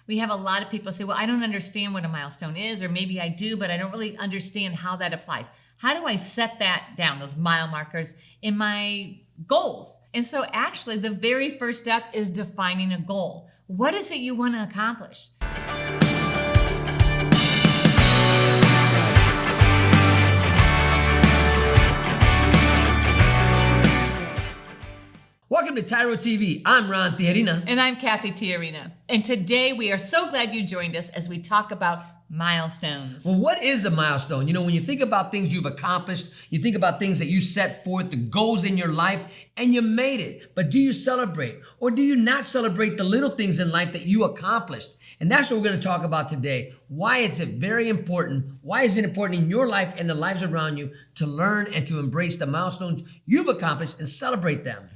We have a lot of people say, well, I don't understand what a milestone is, or maybe I do, but I don't really understand how that applies. How do I set that down, those mile markers, in my goals? And so actually, the very first step is defining a goal. What is it you want to accomplish? Welcome to TYRO TV. I'm Ron Tijerina. And I'm Cathy Tijerina. And today we are so glad you joined us as we talk about milestones. Well, what is a milestone? You know, when you think about things you've accomplished, you think about things that you set forth, the goals in your life, and you made it. But do you celebrate? Or do you not celebrate the little things in life that you accomplished? And that's what we're going to talk about today. Why is it very important? Why is it important in your life and the lives around you to learn and to embrace the milestones you've accomplished and celebrate them?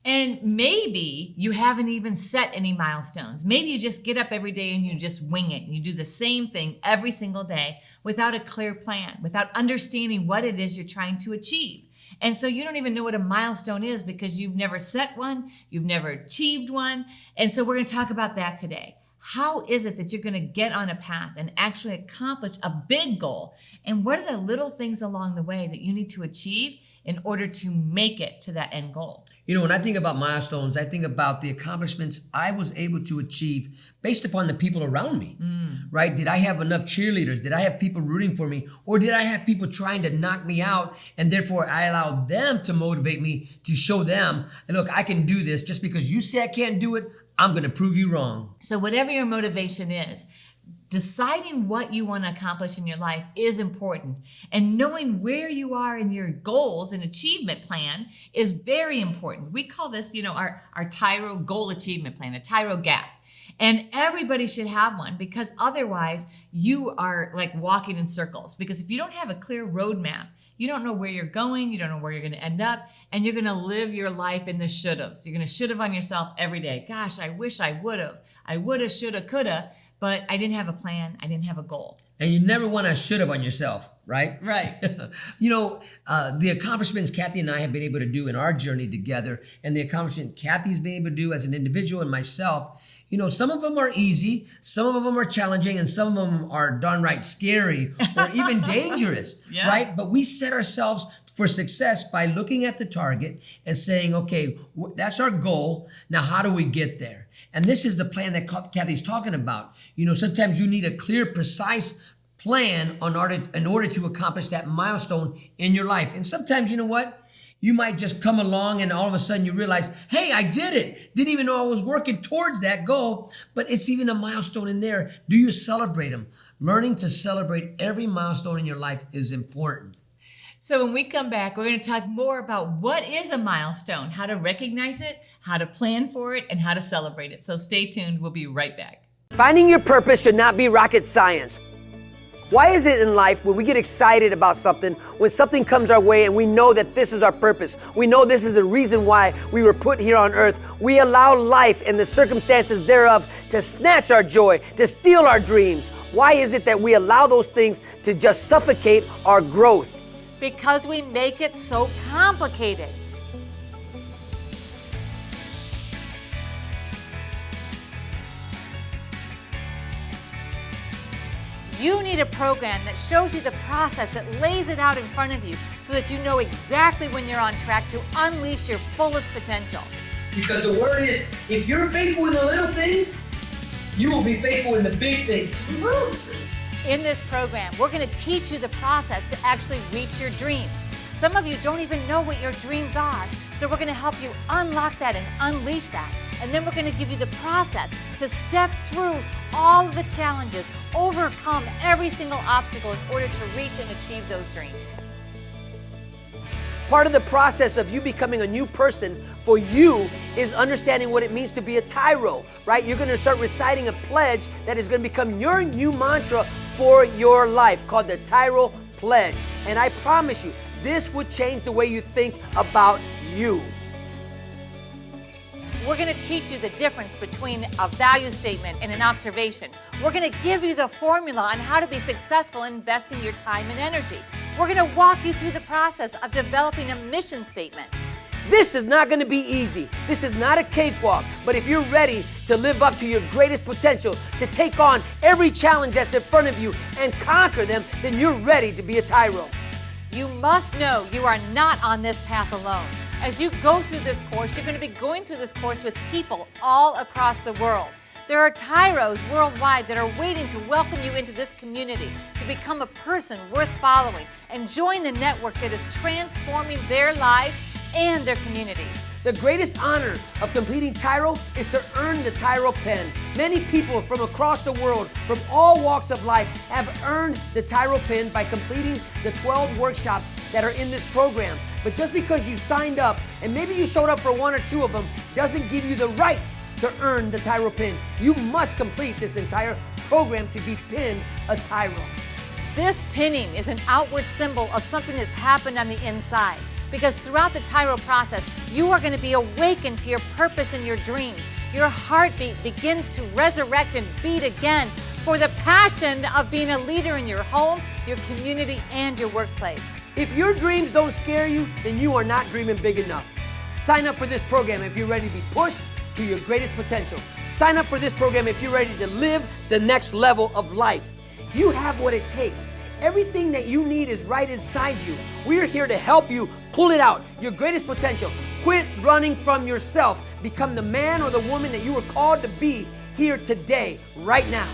And maybe you haven't even set any milestones. Maybe you just get up every day and you just wing it. You do the same thing every single day without a clear plan, without understanding what it is you're trying to achieve. And so you don't even know what a milestone is because you've never set one, you've never achieved one. And so we're going to talk about that today. How is it that you're going to get on a path and actually accomplish a big goal? And what are the little things along the way that you need to achieve in order to make it to that end goal? You know, when I think about milestones, I think about the accomplishments I was able to achieve based upon the people around me, right? Did I have enough cheerleaders? Did I have people rooting for me? Or did I have people trying to knock me out? And therefore, I allowed them to motivate me to show them, look, I can do this. Just because you say I can't do it, I'm going to prove you wrong. So whatever your motivation is, deciding what you want to accomplish in your life is important. And knowing where you are in your goals and achievement plan is very important. We call this, our TYRO goal achievement plan, a TYRO gap. And everybody should have one because otherwise you are like walking in circles. Because if you don't have a clear roadmap, you don't know where you're going, you don't know where you're going to end up, and you're going to live your life in the should-haves. You're going to should-have on yourself every day. Gosh, I wish I would have. I woulda, shoulda, coulda. But I didn't have a plan. I didn't have a goal. And you never want to should have on yourself, right? Right. The accomplishments Cathy and I have been able to do in our journey together, and the accomplishment Cathy's been able to do as an individual and myself, some of them are easy, some of them are challenging, and some of them are downright scary or even dangerous, right? But we set ourselves for success by looking at the target and saying, okay, that's our goal. Now, how do we get there? And this is the plan that Cathy's talking about. Sometimes you need a clear, precise plan in order to accomplish that milestone in your life. And sometimes, you know what? You might just come along and all of a sudden you realize, hey, I did it. Didn't even know I was working towards that goal, but it's even a milestone in there. Do you celebrate them? Learning to celebrate every milestone in your life is important. So when we come back, we're going to talk more about what is a milestone, how to recognize it, how to plan for it, and how to celebrate it. So stay tuned. We'll be right back. Finding your purpose should not be rocket science. Why is it in life when we get excited about something, when something comes our way and we know that this is our purpose, we know this is the reason why we were put here on earth, we allow life and the circumstances thereof to snatch our joy, to steal our dreams? Why is it that we allow those things to just suffocate our growth? Because we make it so complicated. You need a program that shows you the process, that lays it out in front of you so that you know exactly when you're on track to unleash your fullest potential. Because the word is, if you're faithful in the little things, you will be faithful in the big things. In this program, we're going to teach you the process to actually reach your dreams. Some of you don't even know what your dreams are, so we're going to help you unlock that and unleash that. And then we're going to give you the process to step through all of the challenges, overcome every single obstacle in order to reach and achieve those dreams. Part of the process of you becoming a new person for you is understanding what it means to be a TYRO, right? You're going to start reciting a pledge that is going to become your new mantra for your life, called the TYRO Pledge. And I promise you, this would change the way you think about you. We're going to teach you the difference between a value statement and an observation. We're going to give you the formula on how to be successful in investing your time and energy. We're going to walk you through the process of developing a mission statement. This is not going to be easy. This is not a cakewalk. But if you're ready to live up to your greatest potential, to take on every challenge that's in front of you and conquer them, then you're ready to be a TYRO. You must know you are not on this path alone. As you go through this course, you're going to be going through this course with people all across the world. There are TYROs worldwide that are waiting to welcome you into this community, to become a person worth following and join the network that is transforming their lives and their communities. The greatest honor of completing TYRO is to earn the TYRO pen. Many people from across the world, from all walks of life, have earned the TYRO pen by completing the 12 workshops that are in this program. But just because you signed up, and maybe you showed up for one or two of them, doesn't give you the right to earn the TYRO pin. You must complete this entire program to be pinned a TYRO. This pinning is an outward symbol of something that's happened on the inside. Because throughout the TYRO process, you are going to be awakened to your purpose and your dreams. Your heartbeat begins to resurrect and beat again for the passion of being a leader in your home, your community, and your workplace. If your dreams don't scare you, then you are not dreaming big enough. Sign up for this program if you're ready to be pushed to your greatest potential. Sign up for this program if you're ready to live the next level of life. You have what it takes. Everything that you need is right inside you. We're here to help you pull it out, your greatest potential. Quit running from yourself. Become the man or the woman that you were called to be here today, right now.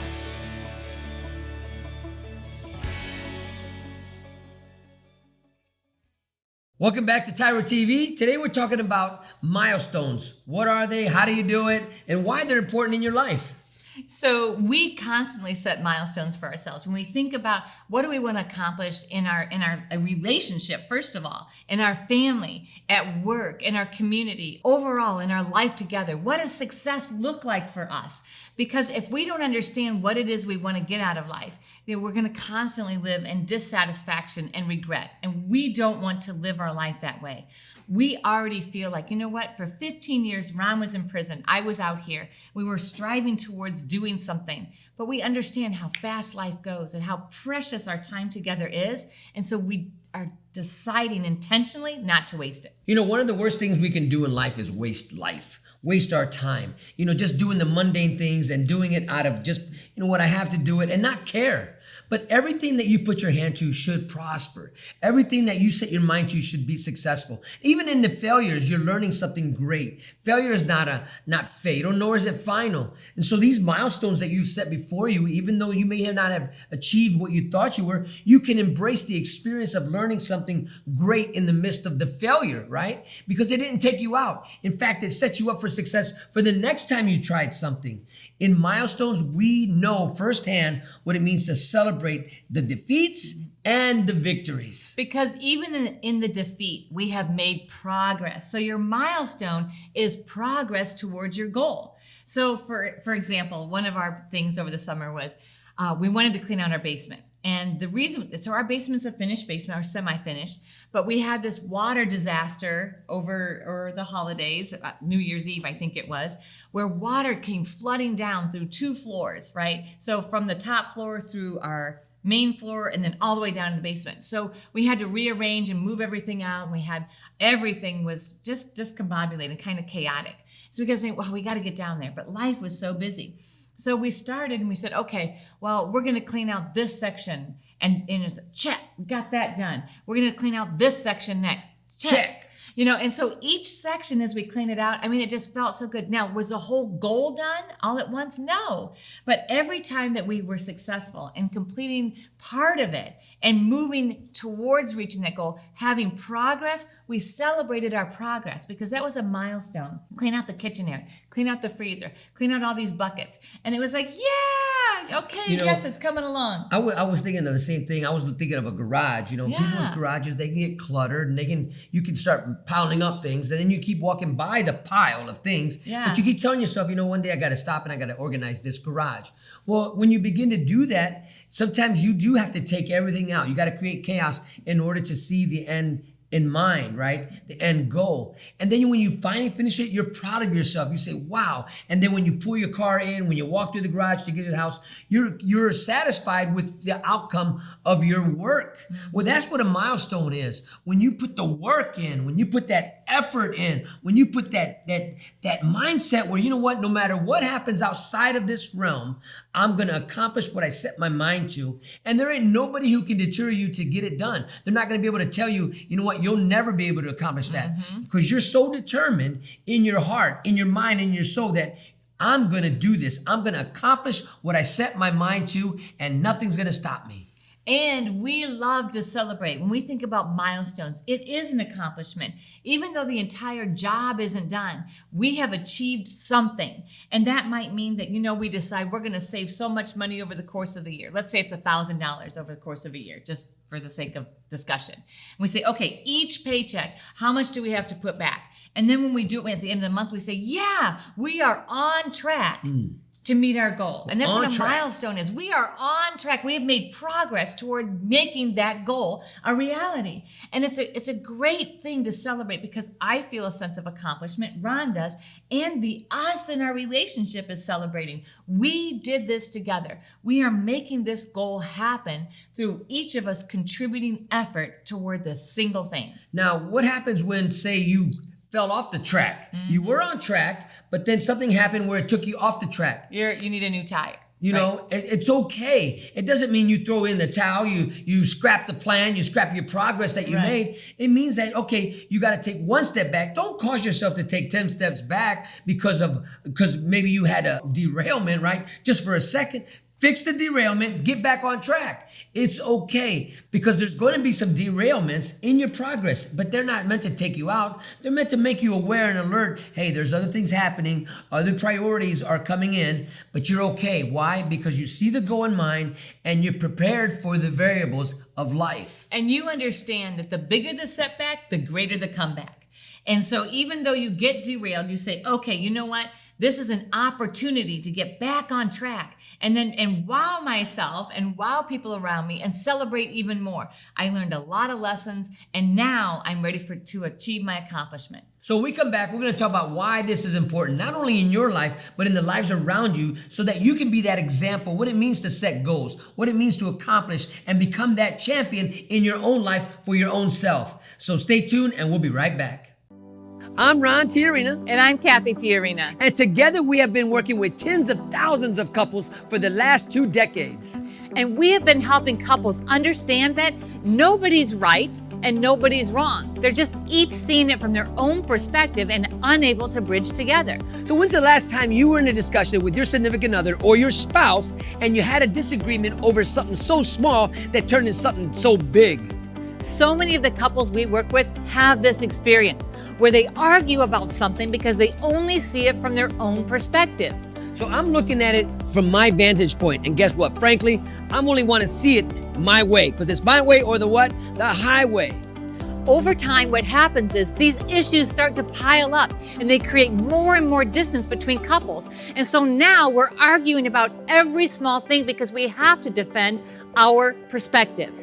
Welcome back to TYRO TV. Today we're talking about milestones. What are they? How do you do it? And why they're important in your life. So we constantly set milestones for ourselves. When we think about what do we want to accomplish in our relationship, first of all, in our family, at work, in our community, overall in our life together, what does success look like for us? Because if we don't understand what it is we want to get out of life, then we're going to constantly live in dissatisfaction and regret. And we don't want to live our life that way. We already feel like, you know what, for 15 years, Ron was in prison. I was out here. We were striving towards doing something, but we understand how fast life goes and how precious our time together is. And so we are deciding intentionally not to waste it. You know, one of the worst things we can do in life is waste life. Waste our time, you know, just doing the mundane things and doing it out of just, you know what, I have to do it and not care. But everything that you put your hand to should prosper. Everything that you set your mind to should be successful. Even in the failures, you're learning something great. Failure is not fatal, nor is it final. And so these milestones that you've set before you, even though you may not have achieved what you thought you were, you can embrace the experience of learning something great in the midst of the failure, right? Because it didn't take you out. In fact, it sets you up for success for the next time you tried something. In milestones, we know firsthand what it means to celebrate the defeats and the victories. Because even in the defeat, we have made progress. So your milestone is progress towards your goal. So for example, one of our things over the summer was we wanted to clean out our basement. And the reason, so our basement's a finished basement, or semi-finished, but we had this water disaster over the holidays, New Year's Eve, I think it was, where water came flooding down through 2 floors, right? So from the top floor through our main floor and then all the way down to the basement. So we had to rearrange and move everything out. And everything was just discombobulated, kind of chaotic. So we kept saying, well, we got to get down there. But life was so busy. So we started and we said, okay, well, we're going to clean out this section. And it's check, got that done. We're going to clean out this section next. Check. You know, and so each section as we clean it out, I mean, it just felt so good. Now, was the whole goal done all at once? No. But every time that we were successful in completing part of it and moving towards reaching that goal, having progress, we celebrated our progress because that was a milestone. Clean out the kitchen area, clean out the freezer, clean out all these buckets. And it was like, yeah, okay, you know, yes, it's coming along. I was thinking of the same thing. I was thinking of a garage. You know, people's garages, they can get cluttered and you can start piling up things, and then you keep walking by the pile of things. But you keep telling yourself, you know, one day I got to stop and I got to organize this garage. Well, when you begin to do that, sometimes you do have to take everything out. You got to create chaos in order to see the end in mind, right? The end goal. And then when you finally finish it, you're proud of yourself. You say, wow. And then when you pull your car in, when you walk through the garage to get to the house, you're satisfied with the outcome of your work. Well, that's what a milestone is. When you put the work in, when you put that effort in, when you put that mindset where, you know what, no matter what happens outside of this realm, I'm going to accomplish what I set my mind to. And there ain't nobody who can deter you to get it done. They're not going to be able to tell you, you know what, you'll never be able to accomplish that, because you're so determined in your heart, in your mind, in your soul that I'm going to do this. I'm going to accomplish what I set my mind to, and nothing's going to stop me. And we love to celebrate. When we think about milestones, it is an accomplishment. Even though the entire job isn't done, we have achieved something. And that might mean that, we decide we're going to save so much money over the course of the year. Let's say it's $1,000 over the course of a year, just for the sake of discussion. And we say, okay, each paycheck, how much do we have to put back? And then when we do it at the end of the month, we say, yeah, we are on track to meet our goal. And that's what a milestone is. We are on track. We have made progress toward making that goal a reality. And it's a great thing to celebrate, because I feel a sense of accomplishment, Ron does, and the us in our relationship is celebrating. We did this together. We are making this goal happen through each of us contributing effort toward this single thing. Now, what happens when, say, you fell off the track? You were on track, but then something happened where it took you off the track. You need a new tire. You know, it's okay. It doesn't mean you throw in the towel, you scrap the plan, you scrap your progress that you made. It means that, okay, you got to take one step back. Don't cause yourself to take 10 steps back because maybe you had a derailment, right? Just for a second. Fix the derailment, get back on track. It's okay, because there's going to be some derailments in your progress, but they're not meant to take you out. They're meant to make you aware and alert. Hey, there's other things happening. Other priorities are coming in, but you're okay. Why? Because you see the goal in mind and you're prepared for the variables of life. And you understand that the bigger the setback, the greater the comeback. And so even though you get derailed, you say, okay, you know what? This is an opportunity to get back on track and wow myself and wow people around me and celebrate even more. I learned a lot of lessons, and now I'm ready to achieve my accomplishment. So when we come back, we're going to talk about why this is important, not only in your life, but in the lives around you, so that you can be that example, what it means to set goals, what it means to accomplish, and become that champion in your own life for your own self. So stay tuned, and we'll be right back. I'm Ron Tijerina. And I'm Cathy Tijerina. And together we have been working with tens of thousands of couples for the last 2 decades. And we have been helping couples understand that nobody's right and nobody's wrong. They're just each seeing it from their own perspective and unable to bridge together. So when's the last time you were in a discussion with your significant other or your spouse and you had a disagreement over something so small that turned into something so big? So many of the couples we work with have this experience where they argue about something because they only see it from their own perspective. So I'm looking at it from my vantage point, and guess what? Frankly, I'm only want to see it my way, because it's my way or the what? The highway. Over time, what happens is these issues start to pile up and they create more and more distance between couples. And so now we're arguing about every small thing because we have to defend our perspective.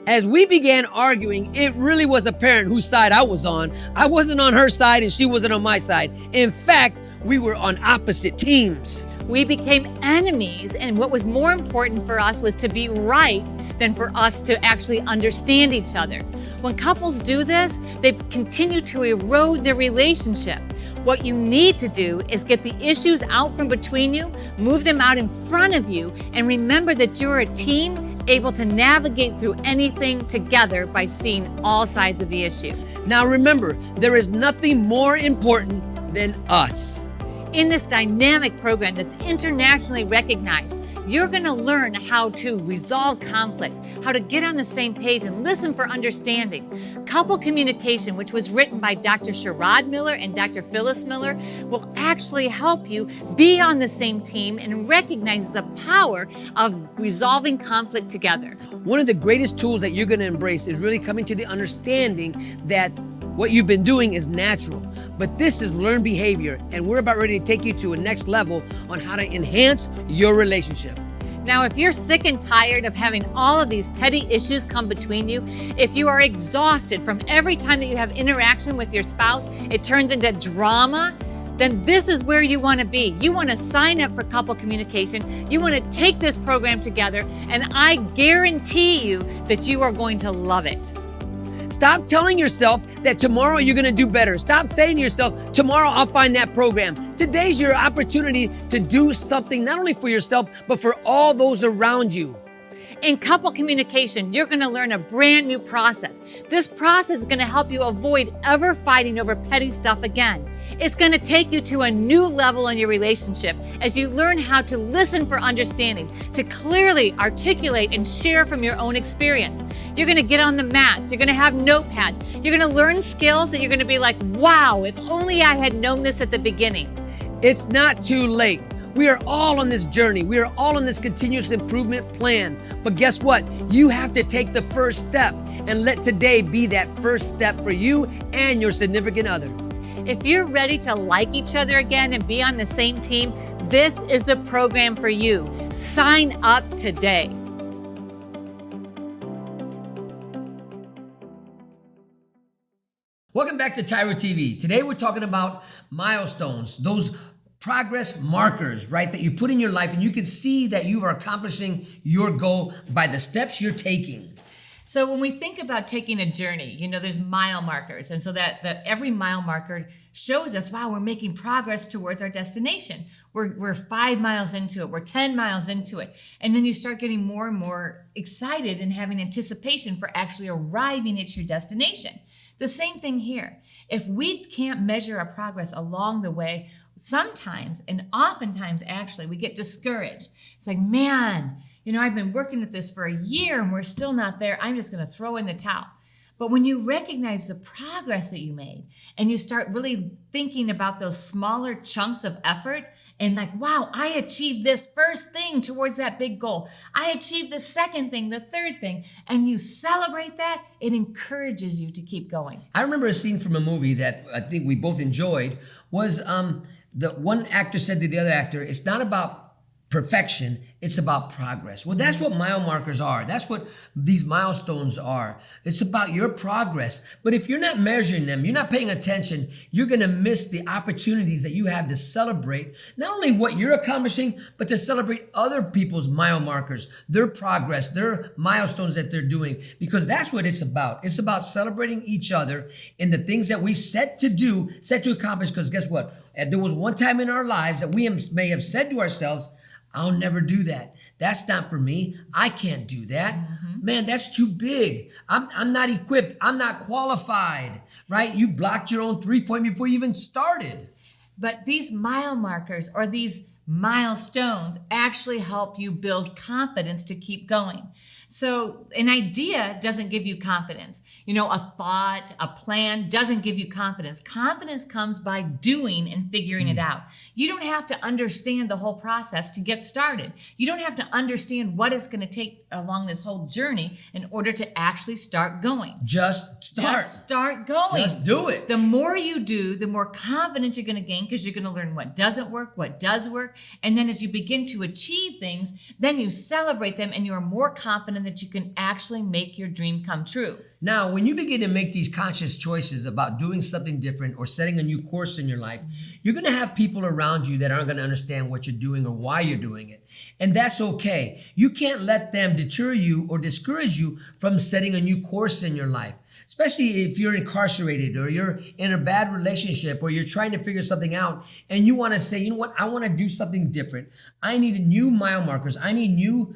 As we began arguing, it really was apparent whose side I was on. I wasn't on her side and she wasn't on my side. In fact, we were on opposite teams. We became enemies, and what was more important for us was to be right than for us to actually understand each other. When couples do this, they continue to erode their relationship. What you need to do is get the issues out from between you, move them out in front of you, and remember that you're a team able to navigate through anything together by seeing all sides of the issue. Now remember, there is nothing more important than us. In this dynamic program that's internationally recognized, you're going to learn how to resolve conflict, how to get on the same page and listen for understanding. Couple communication, which was written by Dr. Sherrod Miller and Dr. Phyllis Miller, will actually help you be on the same team and recognize the power of resolving conflict together. One of the greatest tools that you're going to embrace is really coming to the understanding that what you've been doing is natural, but this is learned behavior, and we're about ready to take you to a next level on how to enhance your relationship. Now, if you're sick and tired of having all of these petty issues come between you, if you are exhausted from every time that you have interaction with your spouse, it turns into drama, then this is where you want to be. You want to sign up for couple communication. You want to take this program together, and I guarantee you that you are going to love it. Stop telling yourself that tomorrow you're going to do better. Stop saying to yourself, tomorrow I'll find that program. Today's your opportunity to do something not only for yourself, but for all those around you. In couple communication, you're going to learn a brand new process. This process is going to help you avoid ever fighting over petty stuff again. It's going to take you to a new level in your relationship as you learn how to listen for understanding, to clearly articulate and share from your own experience. You're going to get on the mats. You're going to have notepads. You're going to learn skills that you're going to be like, wow, if only I had known this at the beginning. It's not too late. We are all on this journey. We are all on this continuous improvement plan. But guess what? You have to take the first step and let today be that first step for you and your significant other. If you're ready to like each other again and be on the same team, this is the program for you. Sign up today. Welcome back to TYRO TV. Today we're talking about milestones, those progress markers, right, that you put in your life and you can see that you are accomplishing your goal by the steps you're taking. So when we think about taking a journey, there's mile markers. And so that every mile marker shows us, wow, we're making progress towards our destination. We're 5 miles into it. We're 10 miles into it. And then you start getting more and more excited and having anticipation for actually arriving at your destination. The same thing here. If we can't measure our progress along the way, sometimes and oftentimes actually we get discouraged. It's like, man, I've been working at this for a year and we're still not there. I'm just going to throw in the towel. But when you recognize the progress that you made and you start really thinking about those smaller chunks of effort and like, wow, I achieved this first thing towards that big goal. I achieved the second thing, the third thing, and you celebrate that, it encourages you to keep going. I remember a scene from a movie that I think we both enjoyed was the one actor said to the other actor, it's not about perfection, it's about progress. Well, that's what mile markers are. That's what these milestones are. It's about your progress. But if you're not measuring them, you're not paying attention, you're going to miss the opportunities that you have to celebrate not only what you're accomplishing, but to celebrate other people's mile markers, their progress, their milestones that they're doing, because that's what it's about. It's about celebrating each other in the things that we set to do, set to accomplish, because guess what? There was one time in our lives that we may have said to ourselves, I'll never do that. That's not for me. I can't do that. Man, that's too big. I'm not equipped. I'm not qualified, right? You blocked your own 3-point before you even started. But these mile markers or these milestones actually help you build confidence to keep going. So an idea doesn't give you confidence. A thought, a plan doesn't give you confidence. Confidence comes by doing and figuring it out. You don't have to understand the whole process to get started. You don't have to understand what it's going to take along this whole journey in order to actually start going. Just start. Just start going. Just do it. The more you do, the more confidence you're going to gain because you're going to learn what doesn't work, what does work. And then as you begin to achieve things, then you celebrate them and you are more confident that you can actually make your dream come true. Now, when you begin to make these conscious choices about doing something different or setting a new course in your life, you're going to have people around you that aren't going to understand what you're doing or why you're doing it. And that's okay. You can't let them deter you or discourage you from setting a new course in your life. Especially if you're incarcerated or you're in a bad relationship or you're trying to figure something out and you want to say, you know what, I want to do something different. I need new mile markers. I need new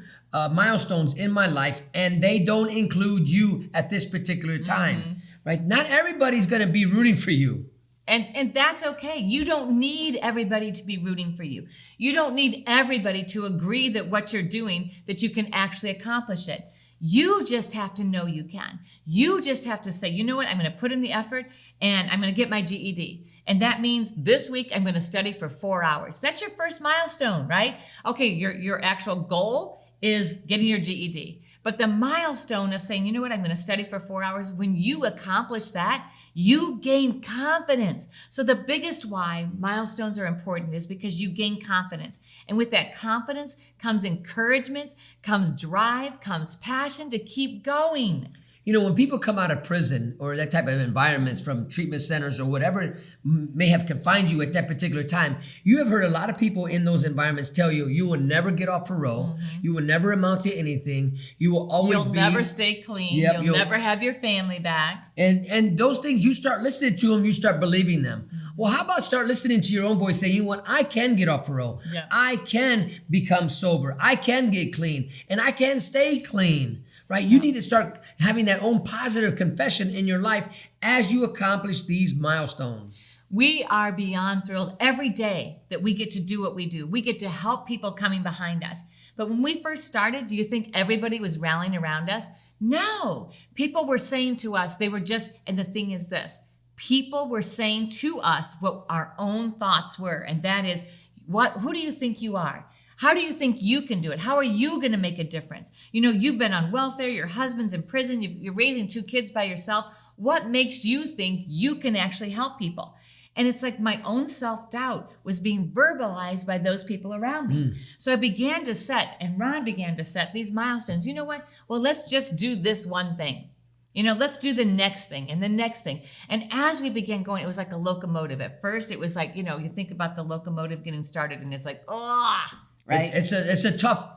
milestones in my life, and they don't include you at this particular time, right? Not everybody's going to be rooting for you. And that's okay. You don't need everybody to be rooting for you. You don't need everybody to agree that what you're doing, that you can actually accomplish it. You just have to know you can. You just have to say, you know what, I'm going to put in the effort and I'm going to get my GED. And that means this week I'm going to study for 4 hours. That's your first milestone, right? Okay, your actual goal is getting your GED. But the milestone of saying, you know what, I'm going to study for 4 hours, when you accomplish that, you gain confidence. So the biggest why milestones are important is because you gain confidence. And with that confidence comes encouragement, comes drive, comes passion to keep going. You know, when people come out of prison or that type of environments from treatment centers or whatever may have confined you at that particular time, you have heard a lot of people in those environments tell you, you will never get off parole. You will never amount to anything. You will always You'll be... never stay clean. Yep, You'll never have your family back. And those things, you start listening to them, you start believing them. Well, how about start listening to your own voice saying, you know what, I can get off parole. Yeah. I can become sober. I can get clean. And I can stay clean. Right? You need to start having that own positive confession in your life as you accomplish these milestones. We are beyond thrilled every day that we get to do what we do. We get to help people coming behind us. But when we first started, do you think everybody was rallying around us? No. People were saying to us, and the thing is this, people were saying to us what our own thoughts were, and that is, who do you think you are? How do you think you can do it? How are you going to make a difference? You know, you've been on welfare, your husband's in prison, you're raising 2 kids by yourself. What makes you think you can actually help people? And it's like my own self-doubt was being verbalized by those people around me. So I began to set, and Ron began to set these milestones. You know what? Well, let's just do this one thing. You know, let's do the next thing and the next thing. And as we began going, it was like a locomotive. At first, it was like, you know, you think about the locomotive getting started and it's like, right? It's a tough,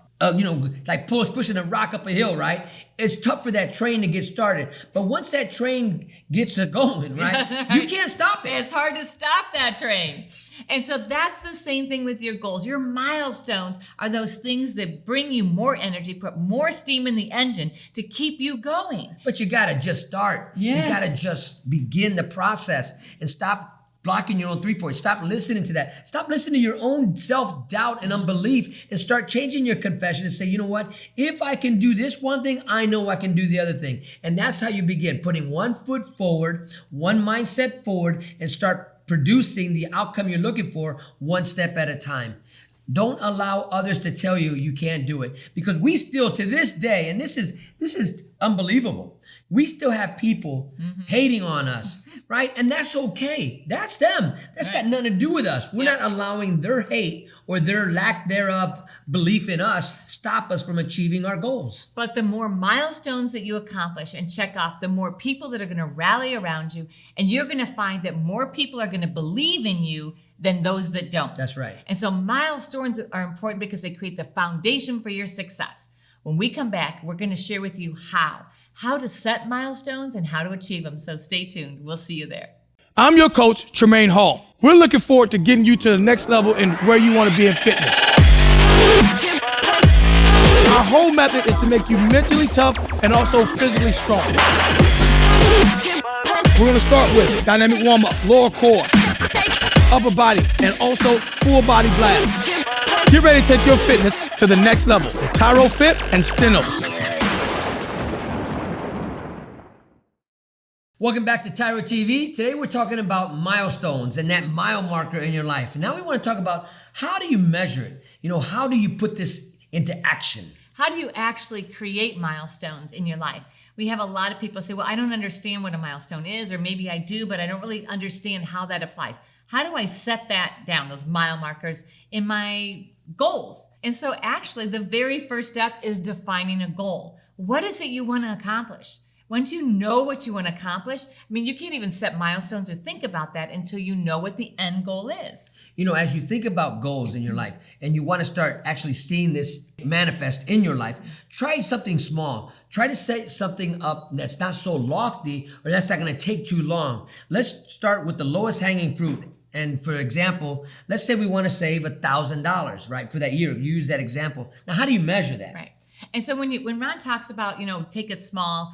like pushing a rock up a hill, right? It's tough for that train to get started. But once that train gets going, right, you can't stop it. It's hard to stop that train. And so that's the same thing with your goals. Your milestones are those things that bring you more energy, put more steam in the engine to keep you going. But you got to just start. Yes. You got to just begin the process and stop blocking your own 3 points. Stop listening to that. Stop listening to your own self-doubt and unbelief and start changing your confession and say, you know what? If I can do this one thing, I know I can do the other thing. And that's how you begin, putting 1 foot forward, one mindset forward, and start producing the outcome you're looking for 1 step at a time. Don't allow others to tell you you can't do it, because we still, to this day, and this is unbelievable, we still have people hating on us, right? And that's okay. That's them. That's got nothing to do with us. We're not allowing their hate or their lack thereof belief in us stop us from achieving our goals. But the more milestones that you accomplish and check off, the more people that are going to rally around you, and you're going to find that more people are going to believe in you than those that don't. That's right. And so milestones are important because they create the foundation for your success. When we come back, we're going to share with you how to set milestones and how to achieve them. So stay tuned. We'll see you there. I'm your coach, Tremaine Hall. We're looking forward to getting you to the next level in where you want to be in fitness. Our whole method is to make you mentally tough and also physically strong. We're going to start with dynamic warm-up, lower core, upper body, and also full body blast. Get ready to take your fitness to the next level with TYRO Fit and Stenos. Welcome back to TYRO TV. Today we're talking about milestones and that mile marker in your life. And now we want to talk about, how do you measure it? You know, how do you put this into action? How do you actually create milestones in your life? We have a lot of people say, well, I don't understand what a milestone is, or maybe I do, but I don't really understand how that applies. How do I set that down, those mile markers, in my goals? And so actually the very first step is defining a goal. What is it you want to accomplish? Once you know what you want to accomplish, I mean, you can't even set milestones or think about that until you know what the end goal is. You know, as you think about goals in your life and you want to start actually seeing this manifest in your life, try something small. Try to set something up that's not so lofty or that's not going to take too long. Let's start with the lowest hanging fruit. And for example, let's say we want to save $1,000, right, for that year. You use that example. Now, how do you measure that? Right. And so when Ron talks about, take it small,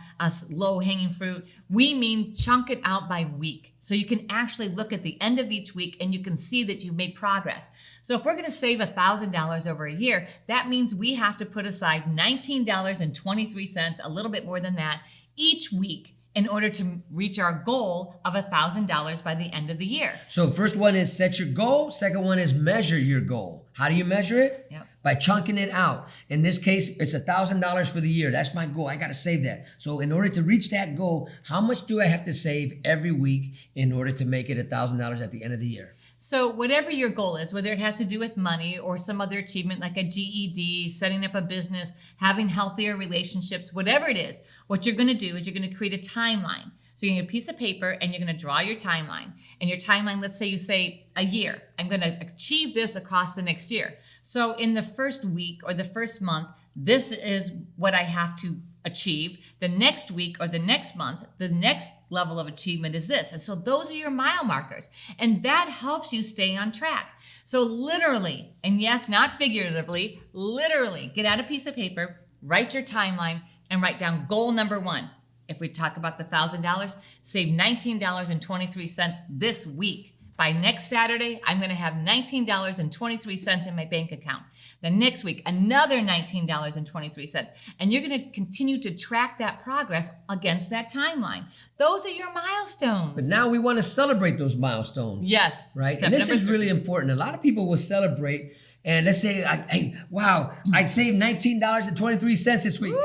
low hanging fruit, we mean chunk it out by week. So you can actually look at the end of each week and you can see that you've made progress. So if we're going to save $1,000 over a year, that means we have to put aside $19.23, a little bit more than that, each week in order to reach our goal of $1,000 by the end of the year. So first one is set your goal. Second one is measure your goal. How do you measure it? Yep. by chunking it out. In this case, it's $1,000 for the year. That's my goal. I got to save that. So in order to reach that goal, how much do I have to save every week in order to make it $1,000 at the end of the year? So whatever your goal is, whether it has to do with money or some other achievement like a GED, setting up a business, having healthier relationships, whatever it is, what you're going to do is you're going to create a timeline. So you're going to get a piece of paper and you're going to draw your timeline. And your timeline, let's say you say a year. I'm going to achieve this across the next year. So in the first week or the first month, this is what I have to achieve. The next week or the next month, the next level of achievement is this. And so those are your mile markers. And that helps you stay on track. So literally, and yes, not figuratively, literally get out a piece of paper, write your timeline, and write down goal number 1. If we talk about the $1,000, save $19.23 this week. By next Saturday, I'm going to have $19.23 in my bank account. The next week, another $19.23. And you're going to continue to track that progress against that timeline. Those are your milestones. But now we want to celebrate those milestones. Yes. Right? And this is really important. A lot of people will celebrate, and let's say, hey, wow, I saved $19.23 this week. Woo,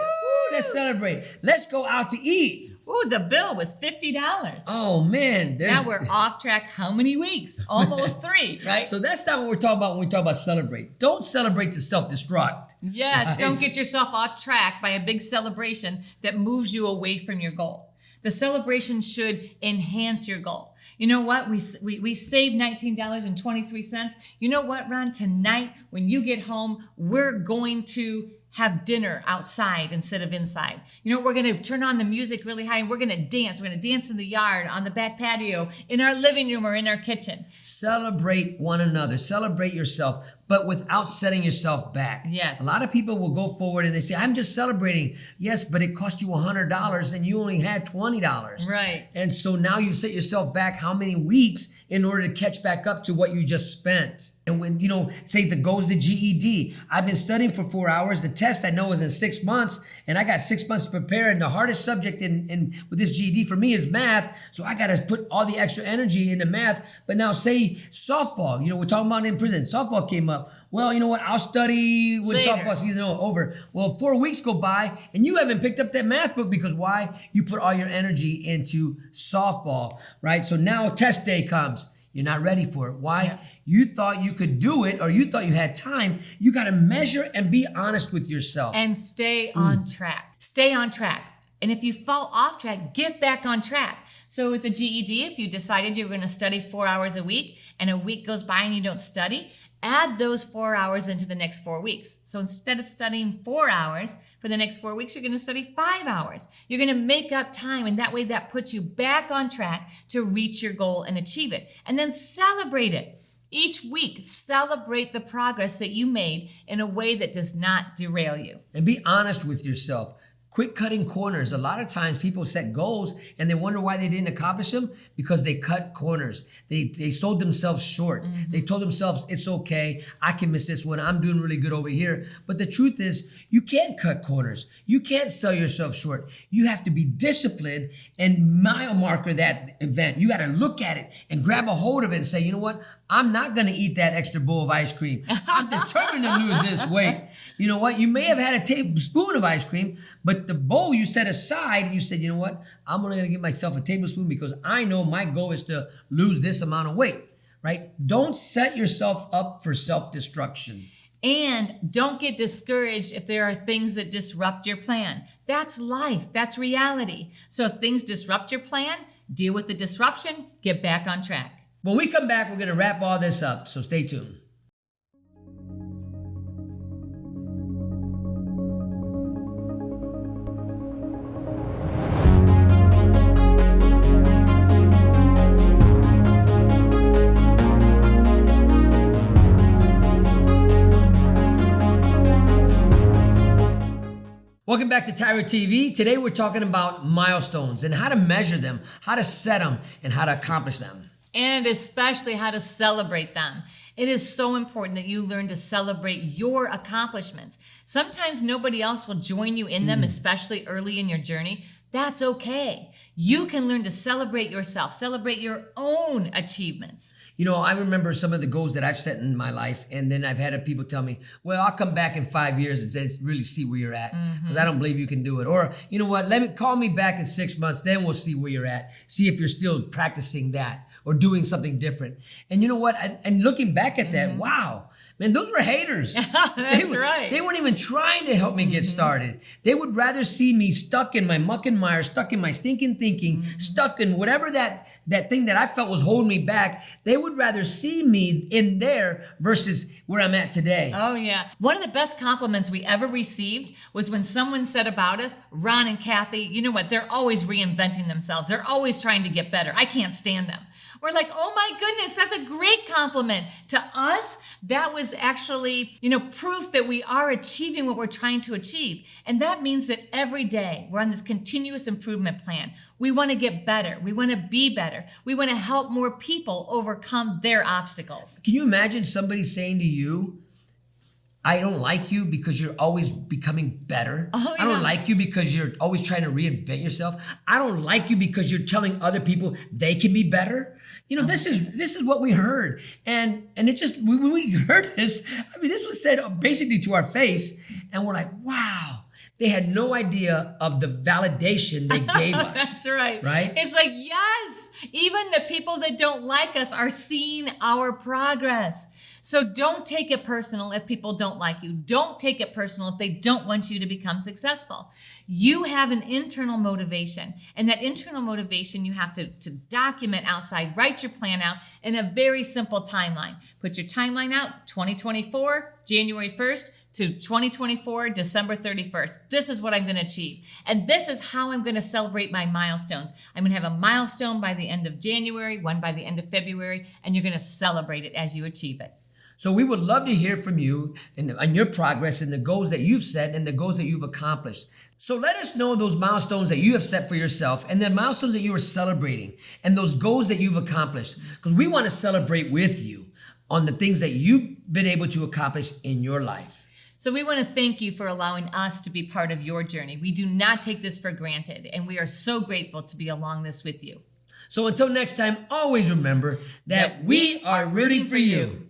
let's celebrate. Let's go out to eat. Ooh, the bill was $50. Oh, man. Now we're off track how many weeks? Almost 3, right? So that's not what we're talking about when we talk about celebrate. Don't celebrate to self-destruct. Yes, right? Don't get yourself off track by a big celebration that moves you away from your goal. The celebration should enhance your goal. You know what? We saved $19.23. You know what, Ron? Tonight, when you get home, we're going to have dinner outside instead of inside. You know, we're going to turn on the music really high and we're going to dance. We're going to dance in the yard, on the back patio, in our living room, or in our kitchen. Celebrate one another. Celebrate yourself, but without setting yourself back. Yes. A lot of people will go forward and they say, I'm just celebrating. Yes, but it cost you $100 and you only had $20. Right. And so now you set yourself back how many weeks in order to catch back up to what you just spent. And when, you know, say the goal's the GED. I've been studying for 4 hours. The test I know is in 6 months, and I got 6 months to prepare. And the hardest subject in with this GED for me is math. So I got to put all the extra energy into math. But now say softball, you know, we're talking about in prison. Softball came up. Well, you know what? I'll study when softball season is over. Well, 4 weeks go by and you haven't picked up that math book because why? You put all your energy into softball, right? So now test day comes. You're not ready for it. Why? Yeah. You thought you could do it, or you thought you had time. You got to measure and be honest with yourself. And stay on track. Stay on track. And if you fall off track, get back on track. So with the GED, if you decided you're going to study 4 hours a week and a week goes by and you don't study, add those 4 hours into the next 4 weeks. So instead of studying 4 hours for the next 4 weeks, you're going to study 5 hours. You're going to make up time, and that way that puts you back on track to reach your goal and achieve it. And then celebrate it. Each week, celebrate the progress that you made in a way that does not derail you. And be honest with yourself. Quit cutting corners. A lot of times people set goals and they wonder why they didn't accomplish them because they cut corners. They sold themselves short. Mm-hmm. They told themselves, it's okay, I can miss this one. I'm doing really good over here. But the truth is, you can't cut corners. You can't sell yourself short. You have to be disciplined and mile marker that event. You got to look at it and grab a hold of it and say, you know what? I'm not going to eat that extra bowl of ice cream. I'm determined to lose this weight. You know what? You may have had a tablespoon of ice cream, but the bowl you set aside and you said, you know what? I'm only going to give myself a tablespoon because I know my goal is to lose this amount of weight, right? Don't set yourself up for self-destruction. And don't get discouraged if there are things that disrupt your plan. That's life. That's reality. So if things disrupt your plan, deal with the disruption, get back on track. When we come back, we're going to wrap all this up. So stay tuned. Welcome back to TYRO TV. Today we're talking about milestones and how to measure them, how to set them, and how to accomplish them. And especially how to celebrate them. It is so important that you learn to celebrate your accomplishments. Sometimes nobody else will join you in them, especially early in your journey. That's okay. You can learn to celebrate yourself, celebrate your own achievements. You know, I remember some of the goals that I've set in my life, and then I've had people tell me, well, I'll come back in 5 years and say, really see where you're at, because I don't believe you can do it. Or, you know what, call me back in 6 months, then we'll see where you're at. See if you're still practicing that or doing something different. And you know what, and looking back at that, wow. Man, those were haters. That's right. They weren't even trying to help me get started. They would rather see me stuck in my muck and mire, stuck in my stinking thinking, stuck in whatever that thing that I felt was holding me back. They would rather see me in there versus where I'm at today. Oh, yeah. One of the best compliments we ever received was when someone said about us, Ron and Cathy, you know what? They're always reinventing themselves. They're always trying to get better. I can't stand them. We're like, oh my goodness, that's a great compliment. To us, that was actually, proof that we are achieving what we're trying to achieve. And that means that every day we're on this continuous improvement plan. We want to get better. We want to be better. We want to help more people overcome their obstacles. Can you imagine somebody saying to you, I don't like you because you're always becoming better. Oh, yeah. I don't like you because you're always trying to reinvent yourself. I don't like you because you're telling other people they can be better. This is what we heard. And it just, when we heard this, this was said basically to our face. And we're like, wow. They had no idea of the validation they gave us. That's right. Right? It's like, yes, even the people that don't like us are seeing our progress. So don't take it personal if people don't like you. Don't take it personal if they don't want you to become successful. You have an internal motivation, and that internal motivation you have to document outside, write your plan out in a very simple timeline. Put your timeline out, 2024, January 1st, to 2024, December 31st. This is what I'm going to achieve. And this is how I'm going to celebrate my milestones. I'm going to have a milestone by the end of January, one by the end of February, and you're going to celebrate it as you achieve it. So we would love to hear from you and your progress and the goals that you've set and the goals that you've accomplished. So let us know those milestones that you have set for yourself and the milestones that you are celebrating and those goals that you've accomplished, because we want to celebrate with you on the things that you've been able to accomplish in your life. So we want to thank you for allowing us to be part of your journey. We do not take this for granted, and we are so grateful to be along this with you. So until next time, always remember that we are rooting for you.